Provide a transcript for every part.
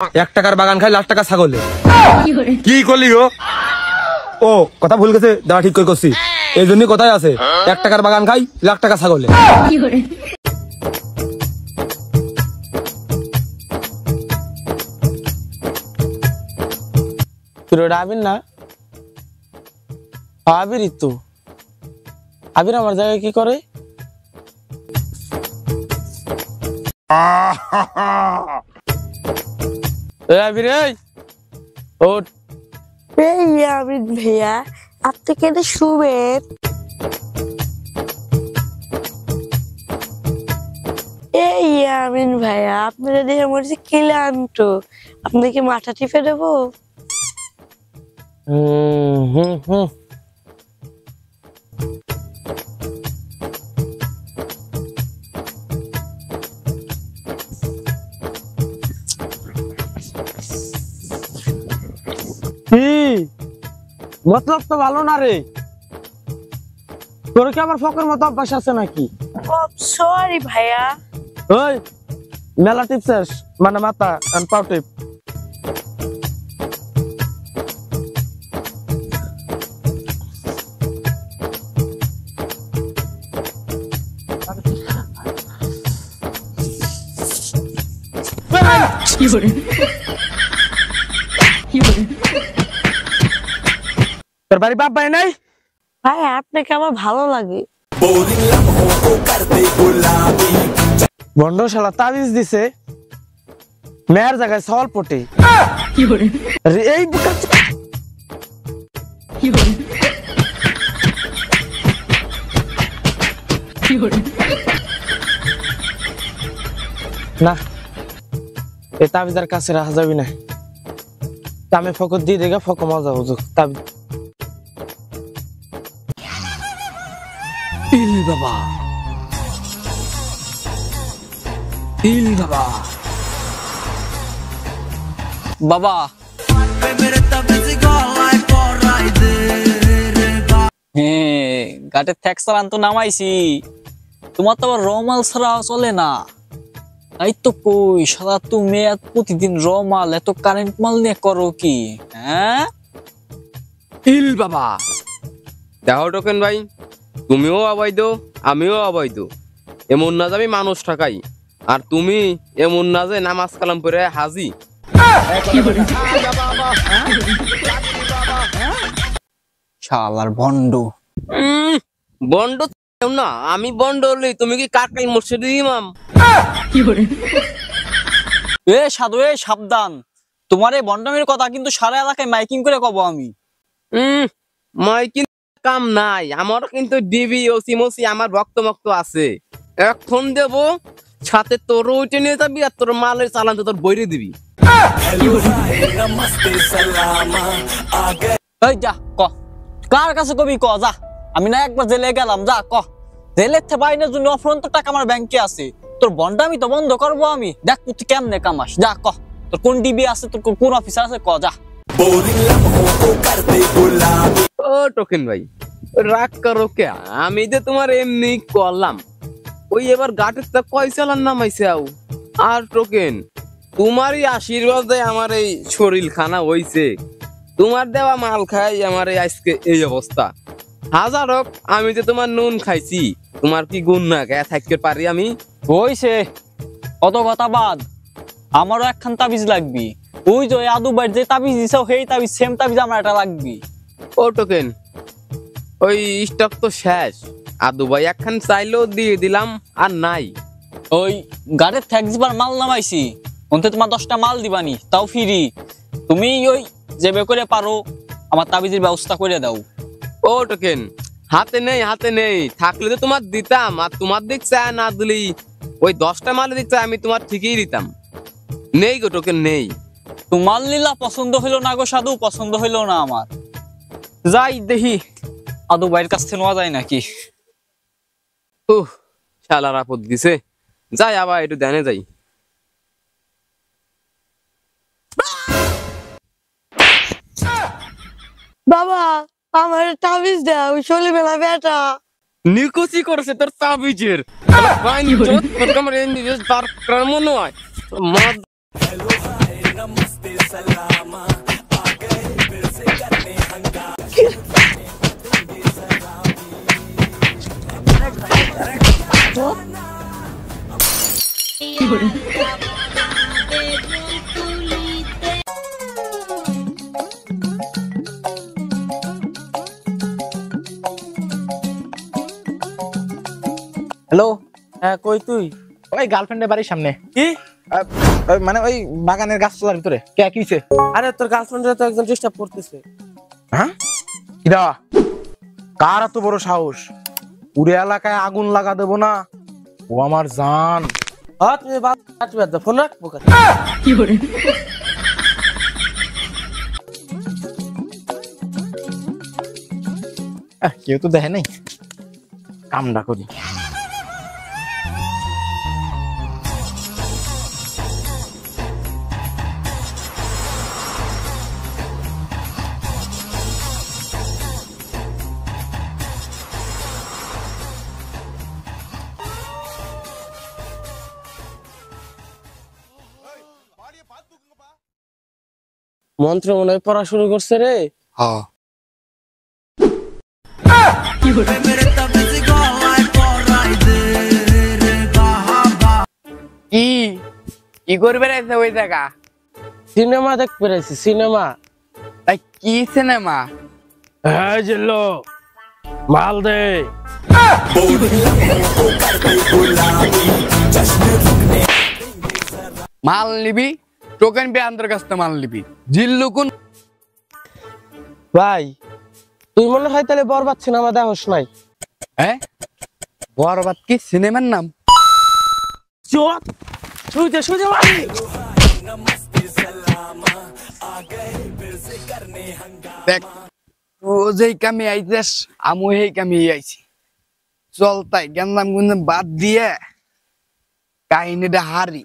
1 টাকার বাগান খাই, লাখ টাকা ছাগলে। কি করলি ও কথা ভুল গেছে, দাঁড়া ঠিক করে করছি। এই জন্যই কথাই আছে, 1 টাকার বাগান খাই, লাখ টাকা ছাগলে। আবির না, আবিরই তো। আবির আমার জায়গায় কি করে? আবির ওঠ। আবির ভাইয়া, আপনি কেটে শুবেন? এই আমিন ভাইয়া, আপনারা দেখে মনে হচ্ছে ক্লান্ত, আপনাকে মাথা টিপে দেবো? মতলব তো ভালো না রে, তোর কি আবার ফকের মতো অভ্যাস আছে নাকি? সরি ভাইয়া। ওই মেলা টিপস, মানে মাথা এন্ড পাও টিপ। তোর বাড়ি বাপ ভাই নাই? ভাই আপনাকে আমার ভালো লাগে। বন্ড শালা তাবিজ দিছে, মেয়ের জায়গায় সওয়াল পটে। এই না, এই তাবিজের কাছে রাখা যাবি না। আমি ফকর দিয়ে দেখে ফক মজা বুঝুক তাবিজ। ইল বাবা, ইল বাবা, বাবা হ্যাঁ, গাটের ট্যাক্স চালান তো নামাইছি, তোমার তো আবার রমাল ছাড়া চলে না। তাই তো কই সারা তুমি প্রতিদিন রমাল, এত কারেন্ট মাল নিয়ে করো কি? হ্যাঁ ইল বাবা, দেখো টোকেন ভাই, তুমিও অবৈধ আমিও অবৈধ। এমন না যে আমি মানুষ ঠকাই, আর তুমি এমন না যে নামাজ কালাম পড়ে হাজি। শালার ভণ্ড। বন্ড না, আমি বন্ড হলি, তুমি কি কাকাই মসজিদের ইমাম? এ সাধু, এ সাবধান, তোমার এই ভণ্ডামির কথা কিন্তু সারা এলাকায় মাইকিং করে কব আমি। মাইকিং কাম নাই আমার, কিন্তু ডিবি ওসি মসি আমার ভক্ত মক্ত আছে। এখন দেব, সাথে তোর ওইটা নিয়ে যাবি, আর তোর মালের চালান তো তোর বইরে দিবি। এই যা ক, কার কাছে কবি ক, যা। আমি না একবার জেলে গেলাম, যা ক। জেলের থেকে বাইনের জন্য অফরন্ত টাকা আমার ব্যাংকে আছে, তোর বন্ডামি তো বন্ধ করবো আমি। দেখ তুই কেমনে কামাস, যা ক। তোর কোন ডিবি আছে, তোর কোন অফিসার আছে, ক যা। ও টোকেন ভাই, রাগ করো কে? আমি যে তোমার এমনি করলাম, ওই এবার গাটের তা কয় চালান নামাইছে। আর টোকেন, তোমারই আশীর্বাদে আমার এই শরীর খানা হইছে, তোমার দেওয়া মাল খাই আমার এই আজকে এই অবস্থা। হাজার হোক, আমি যে তোমার নুন খাইছি, তোমার কি গুণ না গায়ে থাকতে পারি আমি? হইছে অত কথা বাদ, আমারও একখান তাবিজ লাগবি। ওই যে আদু ভাই যে তাবিজ দিছে, সেই তাবিজ সেম তাবিজ আমার এটা লাগবি। ও টোকেন, ওই স্টক তো শেষ, আদু ভাই একখান চাইলেও দিয়ে দিলাম, আর নাই। ওই গাড়ির ট্যাক্স বার মাল নামাইছি, অন্তে তোমার 10টা মাল দিবানি, তাও ফ্রি। তুমি ওই যেবে করে পারো আমার তাবিজের ব্যবস্থা করে দাও। ও টোকেন, হাতে নেই, হাতে নেই, থাকলে তো তোমার দিতাম। আর তোমার দিক চায় না দিলি, ওই 10টা মালের দিক চায় আমি তোমার ঠিকই দিতাম। নেই গো টোকেন, নেই। তোমার লীলা পছন্দ হইলো না গো সাধু, পছন্দ হইলো না আমার। যাই দেখি আদু ভাইয়ের কাছ থেকে নেওয়া যায় নাকি। শালার আপদ দিছে, যাই আবার একটু ধ্যানে যাই। বাবা, আমার তাবিজ দাও, চলে বেলা বেটা। নিকুচি করেছে তোর তাবিজের মনে হয়। হ্যালো, হ্যাঁ কই তুই? ওই গার্লফ্রেন্ডের বাড়ির সামনে। কি? মানে ওই বাগানের গাছতলার ভিতরে। কে কি হইছে? আরে তোর গার্লফ্রেন্ডরা তো একজন ডিস্টার্ব করতেছে। হ্যাঁ কিরা, কার এত বড় সাহস? পুরো এলাকায় আগুন লাগা দেবো না, ও আমার জান। হ্যাঁ তুমি বাদ দাও, ফোন রাখ বোকা। কেউ তো দেখে নাই, কামটা করি। মন্ত্র মনে হয় পড়া শুরু করছে রে। হ্যাঁ কি কি করবে রাইছে ওই জায়গা? সিনেমা দেখতে পেরেছি, সিনেমা। তাই কি সিনেমা? হ্যাঁ জিল্লো, মাল দে। মাল নিবি? টোকেন পে আন্তর কাছ থেকে মাল নিবি। জিল্লু কোন? ভাই তুই মনে হয় তাহলে বরবাদ সিনেমা দেখোস নাই? হ্যাঁ বরবাদ কি সিনেমার নাম? চোখ শুইতে শুইতে মারি। দেখ ও যেই কামে আইছিস আমি সেই কামে আইছি। চল তাই গেন্দাম গুন্দাম বাদ দিয়ে কাহিনীটা হারি।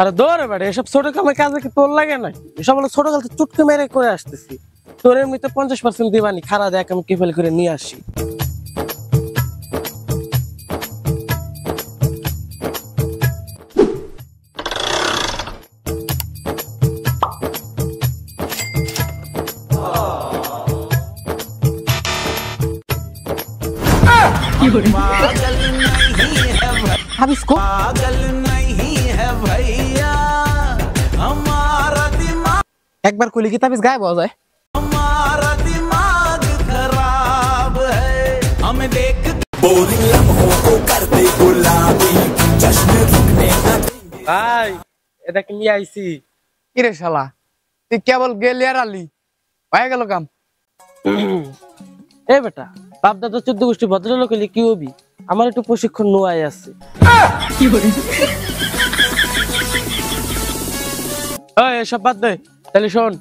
আরে দৌড়ে বেড়ে, এসব ছোট কামে কাজে কি তোর লাগে না? এসব হলো ছোট কাল চুটকে মেরে করে আসতেছি। তোর এমনিতে 50% দিবানি, খারা দেখ আমি কি ফেল করে নিয়ে আসি। একবার কইলে কি তাবিজ গায়েব হয়ে যায়? ভাই এটা কি নিয়ে আইছি? কিরে শালা তুই কেবল গেলি আর আলি, হয়ে গেল কাম। এ বেটা, বাপ দাদা 14 গোষ্ঠী ভদ্রলোক হলে কি হবি? আমার একটু প্রশিক্ষণ নোয়াই আছে। এসব বাদ দে, তাহলে শোন,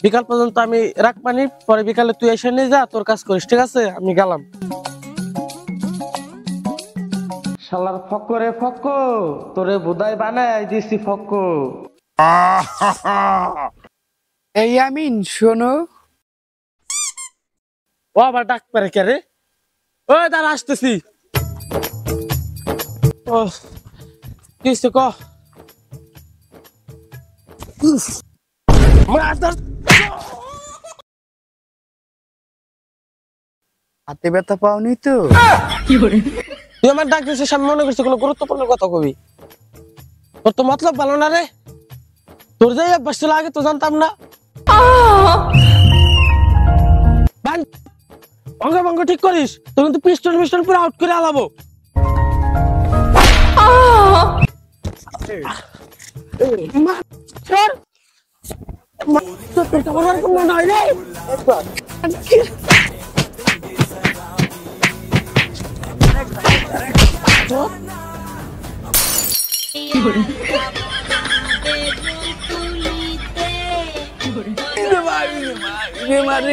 বিকাল পর্যন্ত আমি রাখ পানি, পরে বিকালে তুই এসে নিয়ে যা, তোর কাজ করিস, ঠিক আছে? আমি গেলাম। শালার ফক্করে ফক্ক, তোরে বোধাই বানাই দিছি ফক্ক। এই আমিন শোনো। ও আবার ডাক পারে কে রে? ও দাঁড়া আসতেছি। ও কি হইছে ক? হাতে ব্যথা পাওনি তো? তুই আমার ডাক দিছিস, আমি মনে করছি কোনো গুরুত্বপূর্ণ কথা কবি। তোর তো মতলব ভালো না রে। তোর যে অভ্যাস ছিল আগে তো জানতাম না। অঙ্গ ভঙ্গ ঠিক করিস তো, কিন্তু পিস্টল মিস্টল পুরো আউট করে আলাবো। তোর কেমন আর কোনো নয় রে। মারে